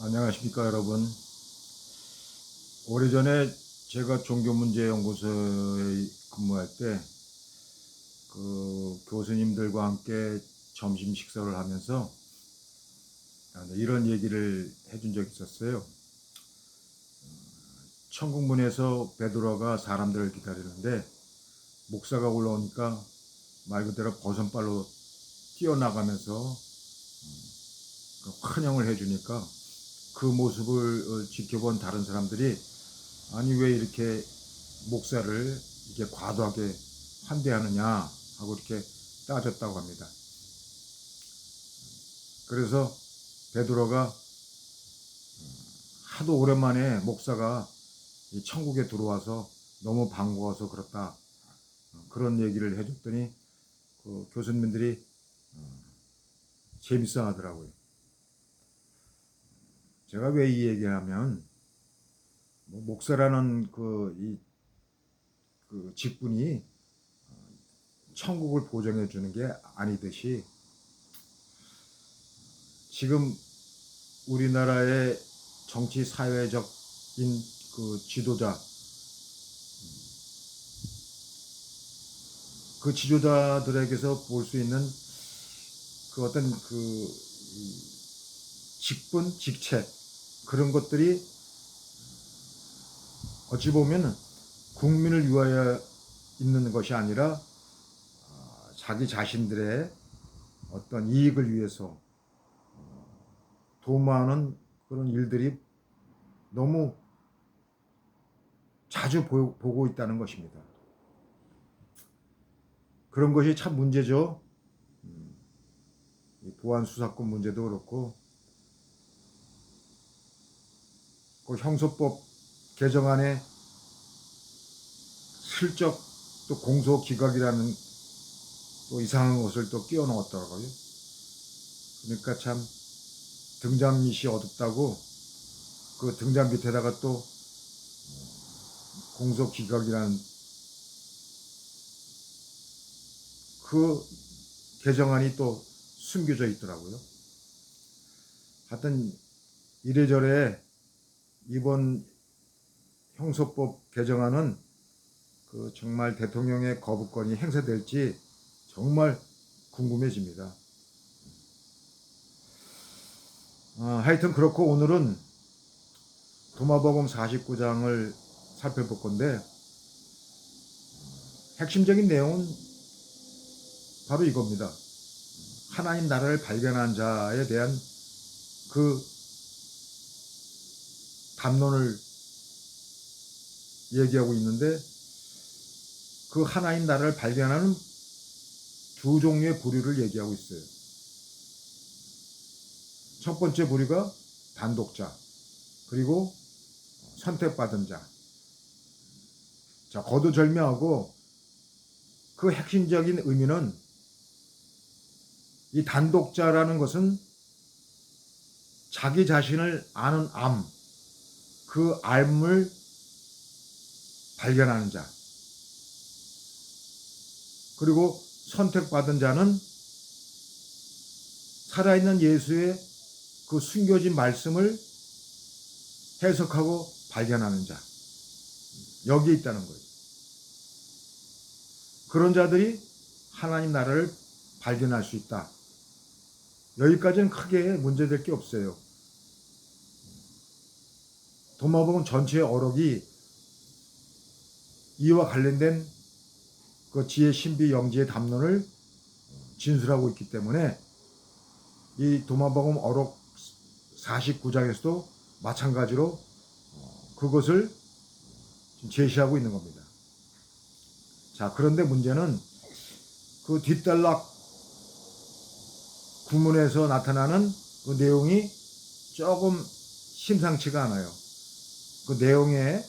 안녕하십니까 여러분. 오래전에 제가 종교문제연구소에 근무할 때 그 교수님들과 함께 점심 식사를 하면서 이런 얘기를 해준 적이 있었어요. 천국문에서 베드로가 사람들을 기다리는데 목사가 올라오니까 말 그대로 버선발로 뛰어나가면서 환영을 해주니까 그 모습을 지켜본 다른 사람들이 아니 왜 이렇게 목사를 이렇게 과도하게 환대하느냐 하고 이렇게 따졌다고 합니다. 그래서 베드로가 하도 오랜만에 목사가 이 천국에 들어와서 너무 반가워서 그렇다 그런 얘기를 해줬더니 그 교수님들이 재밌어 하더라고요. 제가 왜 이 얘기를 하면 목사라는 그 직분이 천국을 보장해 주는 게 아니듯이 지금 우리나라의 정치 사회적인 그 지도자, 그 지도자들에게서 볼 수 있는 그 어떤 그 직분, 직책 그런 것들이 어찌 보면 국민을 위하여 있는 것이 아니라 자기 자신들의 어떤 이익을 위해서 도모하는 그런 일들이 너무 자주 보고 있다는 것입니다. 그런 것이 참 문제죠. 보안 수사권 문제도 그렇고 그 형소법 개정안에 슬쩍 또 공소기각이라는 또 이상한 것을 또 끼워 넣었더라고요. 그러니까 참 등잔 밑이 어둡다고 그 등잔 밑에다가 또 공소기각이라는 그 개정안이 또 숨겨져 있더라고요. 하여튼 이래저래 이번 형소법 개정안은 그 정말 대통령의 거부권이 행사될지 정말 궁금해집니다. 하여튼 그렇고 오늘은 도마복음 49장을 살펴볼 건데 핵심적인 내용은 바로 이겁니다. 하나님 나라를 발견한 자에 대한 그 담론을 얘기하고 있는데 그 하나님 나라를 발견하는 두 종류의 부류를 얘기하고 있어요. 첫 번째 부류가 단독자, 그리고 선택받은 자. 자, 거두절미하고 그 핵심적인 의미는 이 단독자라는 것은 자기 자신을 아는 암, 그 암을 발견하는 자. 그리고 선택받은 자는 살아있는 예수의 그 숨겨진 말씀을 해석하고 발견하는 자. 여기에 있다는 거예요. 그런 자들이 하나님 나라를 발견할 수 있다. 여기까지는 크게 문제될 게 없어요. 도마복음 전체의 어록이 이와 관련된 그 지혜 신비 영지의 담론을 진술하고 있기 때문에 이 도마복음 어록 49장에서도 마찬가지로 그것을 제시하고 있는 겁니다. 자, 그런데 문제는 그 뒷단락 구문에서 나타나는 그 내용이 조금 심상치가 않아요. 그 내용에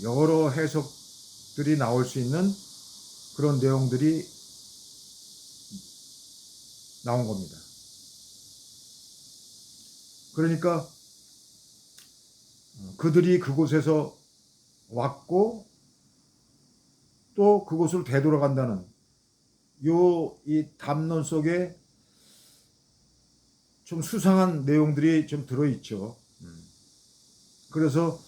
여러 해석들이 나올 수 있는 그런 내용들이 나온 겁니다. 그러니까 그들이 그곳에서 왔고 또 그곳을 되돌아간다는 이 담론 속에 좀 수상한 내용들이 좀 들어있죠. 그래서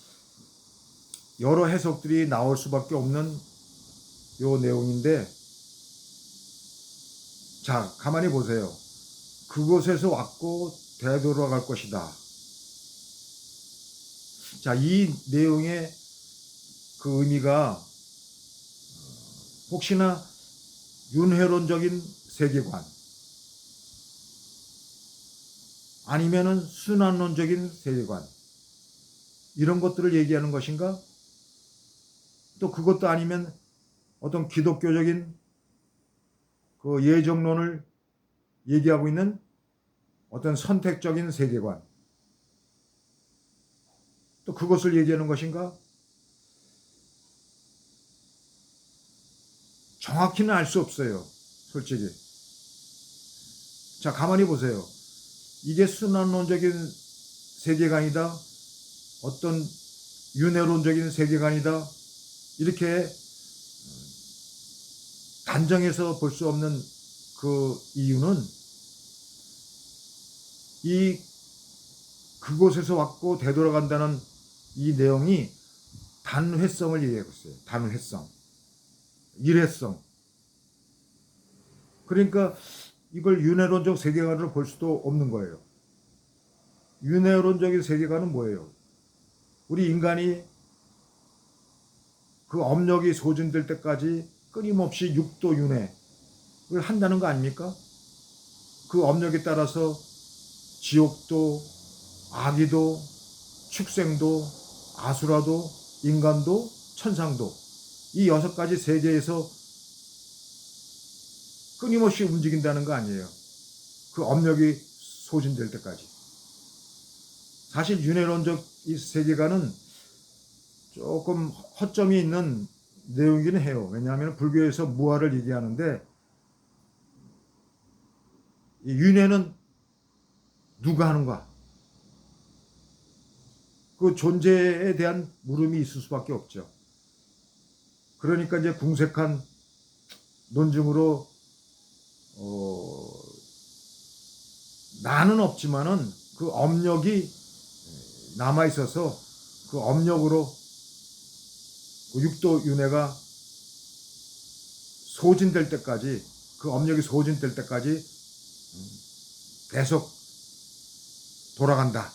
여러 해석들이 나올 수밖에 없는 요 내용인데, 자, 가만히 보세요. 그곳에서 왔고 되돌아갈 것이다. 자, 이 내용의 그 의미가 혹시나 윤회론적인 세계관 아니면은 순환론적인 세계관 이런 것들을 얘기하는 것인가? 또 그것도 아니면 어떤 기독교적인 그 예정론을 얘기하고 있는 어떤 선택적인 세계관, 또 그것을 얘기하는 것인가? 정확히는 알 수 없어요. 솔직히. 자, 가만히 보세요. 이게 순환론적인 세계관이다, 어떤 윤회론적인 세계관이다, 이렇게 단정해서 볼 수 없는 그 이유는 이 그곳에서 왔고 되돌아간다는 이 내용이 단회성을 얘기하고 있어요. 단회성, 일회성. 그러니까 이걸 윤회론적 세계관으로 볼 수도 없는 거예요. 윤회론적인 세계관은 뭐예요? 우리 인간이 그 업력이 소진될 때까지 끊임없이 육도 윤회를 한다는 거 아닙니까? 그 업력에 따라서 지옥도, 아기도, 축생도, 아수라도, 인간도, 천상도, 이 6가지 세계에서 끊임없이 움직인다는 거 아니에요. 그 업력이 소진될 때까지. 사실 윤회론적 이 세계관은 조금 허점이 있는 내용이긴 해요. 왜냐하면 불교에서 무아를 얘기하는데, 이 윤회는 누가 하는가? 그 존재에 대한 물음이 있을 수밖에 없죠. 그러니까 이제 궁색한 논증으로 나는 없지만은 그 업력이 남아 있어서 그 업력으로 그 육도 윤회가 소진될 때까지, 그 업력이 소진될 때까지 계속 돌아간다.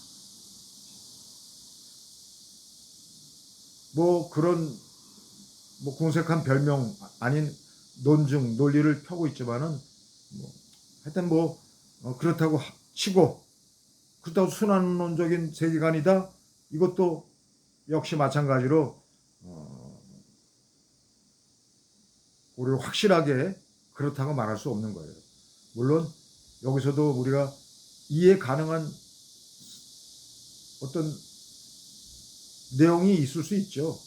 뭐 그런 뭐 궁색한 별명 아닌 논증 논리를 펴고 있지만은 뭐 하여튼 뭐 그렇다고 치고, 그렇다고 순환론적인 세계관이다, 이것도 역시 마찬가지로 우리가 확실하게 그렇다고 말할 수 없는 거예요. 물론 여기서도 우리가 이해 가능한 어떤 내용이 있을 수 있죠.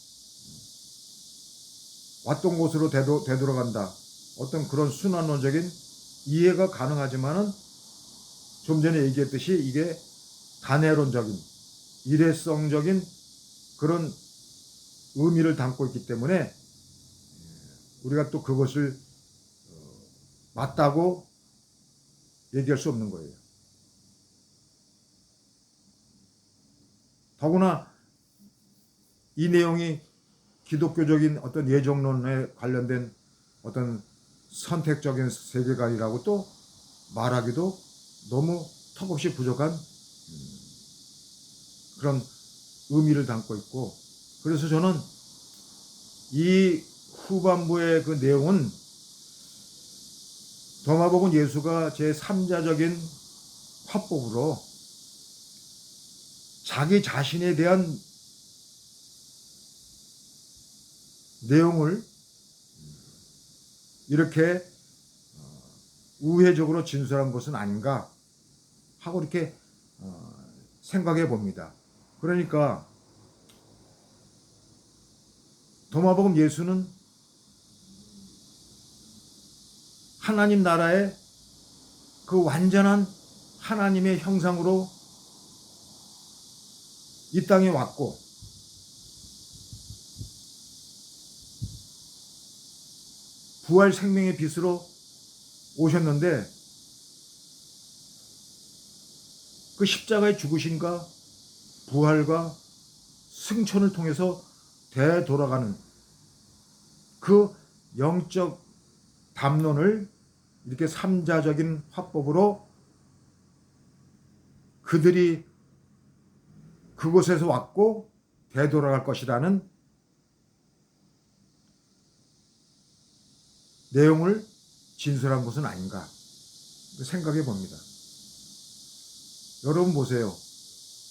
왔던 곳으로 되돌아간다, 어떤 그런 순환론적인 이해가 가능하지만은 좀 전에 얘기했듯이 이게 단회론적인 일회성적인 그런 의미를 담고 있기 때문에 우리가 또 그것을 맞다고 얘기할 수 없는 거예요. 더구나 이 내용이 기독교적인 어떤 예정론에 관련된 어떤 선택적인 세계관이라고 또 말하기도 너무 턱없이 부족한 그런 의미를 담고 있고, 그래서 저는 이 후반부의 그 내용은 더마복은 예수가 제3자적인 화법으로 자기 자신에 대한 내용을 이렇게 우회적으로 진술한 것은 아닌가 하고 이렇게 생각해 봅니다. 그러니까 도마복음 예수는 하나님 나라의 그 완전한 하나님의 형상으로 이 땅에 왔고, 부활 생명의 빛으로 오셨는데, 그 십자가의 죽으심과 부활과 승천을 통해서 되돌아가는 그 영적 담론을 이렇게 삼자적인 화법으로 그들이 그곳에서 왔고 되돌아갈 것이라는 내용을 진술한 것은 아닌가 생각해 봅니다. 여러분 보세요.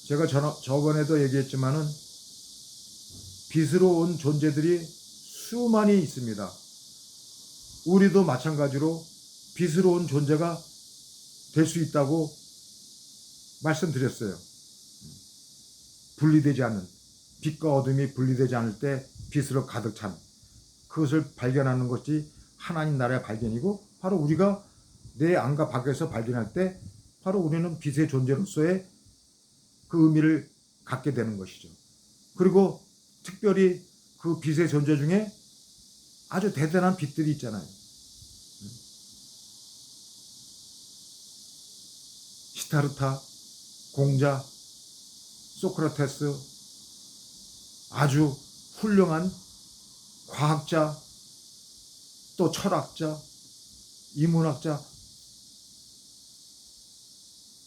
제가 저번에도 얘기했지만은 빛으로 온 존재들이 수많이 있습니다. 우리도 마찬가지로 빛으로 온 존재가 될 수 있다고 말씀드렸어요. 분리되지 않는, 빛과 어둠이 분리되지 않을 때 빛으로 가득 찬 그것을 발견하는 것이 하나님 나라의 발견이고, 바로 우리가 내 안과 밖에서 발견할 때 바로 우리는 빛의 존재로서의 그 의미를 갖게 되는 것이죠. 그리고 특별히 그 빛의 존재 중에 아주 대단한 빛들이 있잖아요. 시타르타, 공자, 소크라테스, 아주 훌륭한 과학자, 또 철학자, 인문학자,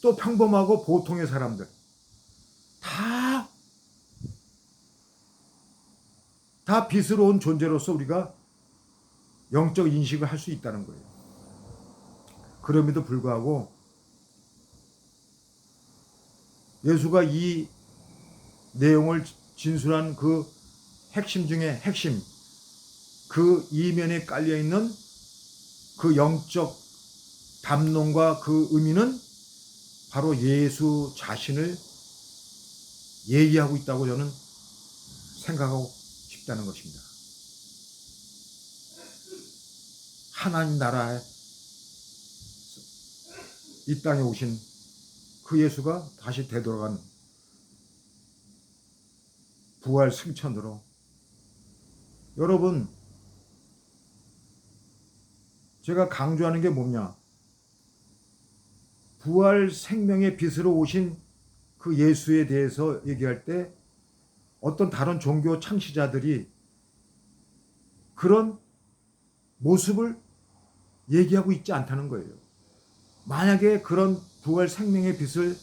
또 평범하고 보통의 사람들 다 빛으로 온 존재로서 우리가 영적 인식을 할 수 있다는 거예요. 그럼에도 불구하고 예수가 이 내용을 진술한 그 핵심 중에 핵심, 그 이면에 깔려있는 그 영적 담론과 그 의미는 바로 예수 자신을 얘기하고 있다고 저는 생각하고 싶다는 것입니다. 하나님 나라에 이 땅에 오신 그 예수가 다시 되돌아간 부활 승천으로, 여러분 제가 강조하는 게 뭐냐, 부활 생명의 빛으로 오신 그 예수에 대해서 얘기할 때 어떤 다른 종교 창시자들이 그런 모습을 얘기하고 있지 않다는 거예요. 만약에 그런 부활 생명의 빛을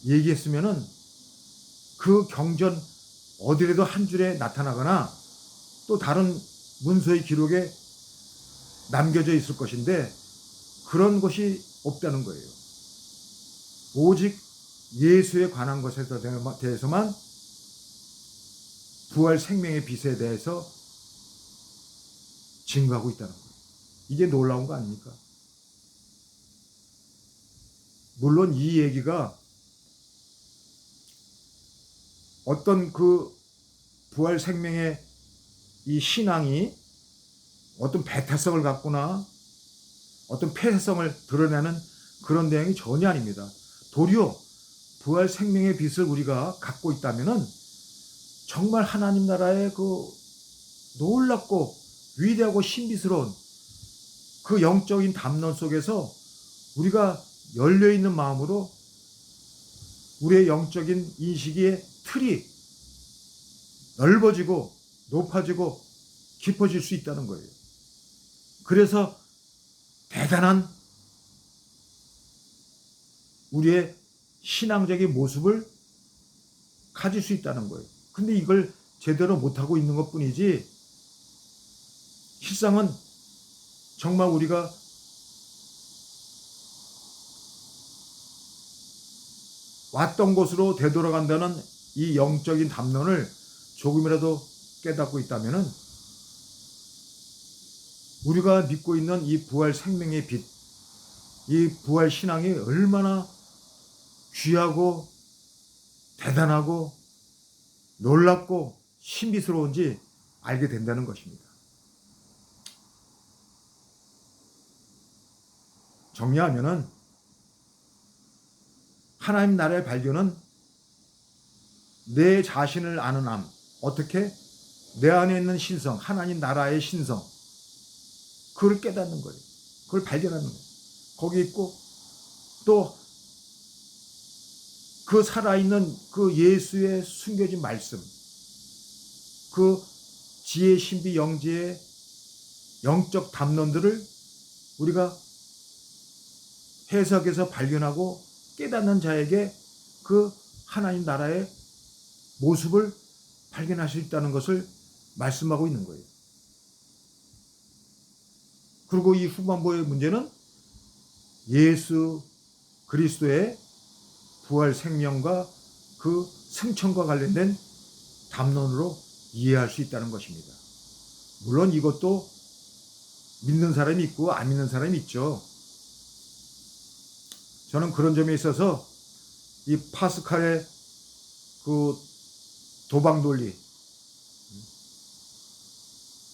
얘기했으면은 그 경전 어디라도 한 줄에 나타나거나 또 다른 문서의 기록에 남겨져 있을 것인데 그런 것이 없다는 거예요. 오직 예수에 관한 것에 대해서만 부활 생명의 빛에 대해서 증거하고 있다는 거예요. 이게 놀라운 거 아닙니까? 물론 이 얘기가 어떤 그 부활 생명의 이 신앙이 어떤 배타성을 갖거나 어떤 폐쇄성을 드러내는 그런 내용이 전혀 아닙니다. 도리어 부활 생명의 빛을 우리가 갖고 있다면은 정말 하나님 나라의 그 놀랍고 위대하고 신비스러운 그 영적인 담론 속에서 우리가 열려있는 마음으로 우리의 영적인 인식의 틀이 넓어지고 높아지고 깊어질 수 있다는 거예요. 그래서 대단한 우리의 신앙적인 모습을 가질 수 있다는 거예요. 근데 이걸 제대로 못하고 있는 것 뿐이지, 실상은 정말 우리가 왔던 곳으로 되돌아간다는 이 영적인 담론을 조금이라도 깨닫고 있다면은 우리가 믿고 있는 이 부활 생명의 빛, 이 부활 신앙이 얼마나 귀하고 대단하고 놀랍고 신비스러운지 알게 된다는 것입니다. 정리하면은 하나님 나라의 발견은 내 자신을 아는 암, 어떻게? 내 안에 있는 신성, 하나님 나라의 신성, 그걸 깨닫는 거예요. 그걸 발견하는 거예요. 거기 있고 또 그 살아있는 그 예수의 숨겨진 말씀, 그 지혜 신비 영지의 영적 담론들을 우리가 해석해서 발견하고 깨닫는 자에게 그 하나님 나라의 모습을 발견할 수 있다는 것을 말씀하고 있는 거예요. 그리고 이 후반부의 문제는 예수 그리스도의 부활 생명과 그 승천과 관련된 담론으로 이해할 수 있다는 것입니다. 물론 이것도 믿는 사람이 있고 안 믿는 사람이 있죠. 저는 그런 점에 있어서 이 파스칼의 그 도박 논리,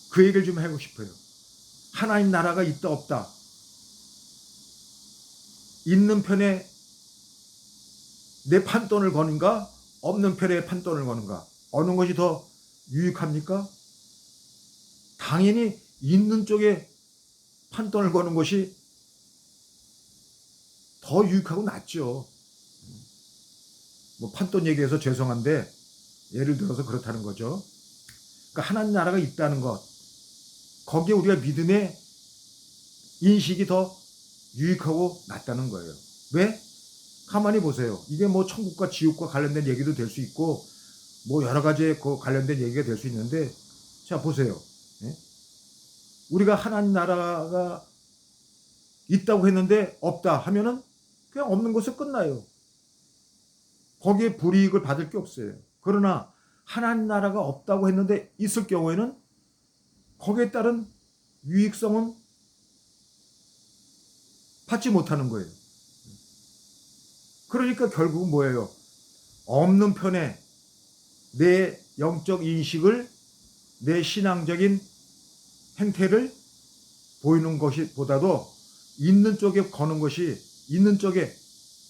그 얘기를 좀 하고 싶어요. 하나님 나라가 있다 없다, 있는 편에 내 판돈을 거는가, 없는 편에 판돈을 거는가, 어느 것이 더 유익합니까? 당연히 있는 쪽에 판돈을 거는 것이 더 유익하고 낫죠. 뭐 판돈 얘기해서 죄송한데 예를 들어서 그렇다는 거죠. 그러니까 하나님 나라가 있다는 것, 거기에 우리가 믿음의 인식이 더 유익하고 낫다는 거예요. 왜? 가만히 보세요. 이게 뭐 천국과 지옥과 관련된 얘기도 될 수 있고 뭐 여러 가지 그 관련된 얘기가 될 수 있는데, 자 보세요. 예? 우리가 하나님 나라가 있다고 했는데 없다 하면은 그냥 없는 것으로 끝나요. 거기에 불이익을 받을 게 없어요. 그러나 하나님 나라가 없다고 했는데 있을 경우에는 거기에 따른 유익성은 받지 못하는 거예요. 그러니까 결국은 뭐예요? 없는 편에 내 영적 인식을, 내 신앙적인 행태를 보이는 것이 보다도 있는 쪽에 거는 것이, 있는 쪽에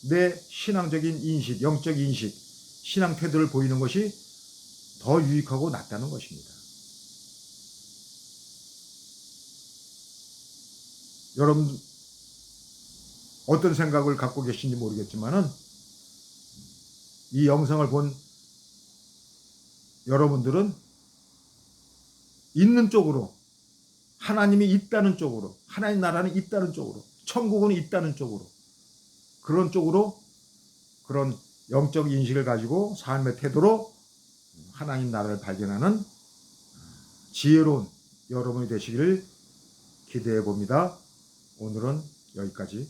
내 신앙적인 인식, 영적 인식, 신앙 태도를 보이는 것이 더 유익하고 낫다는 것입니다. 여러분 어떤 생각을 갖고 계신지 모르겠지만은 이 영상을 본 여러분들은 있는 쪽으로, 하나님이 있다는 쪽으로, 하나님 나라는 있다는 쪽으로, 천국은 있다는 쪽으로, 그런 쪽으로, 그런 영적 인식을 가지고 삶의 태도로 하나님 나라를 발견하는 지혜로운 여러분이 되시기를 기대해 봅니다. 오늘은 여기까지.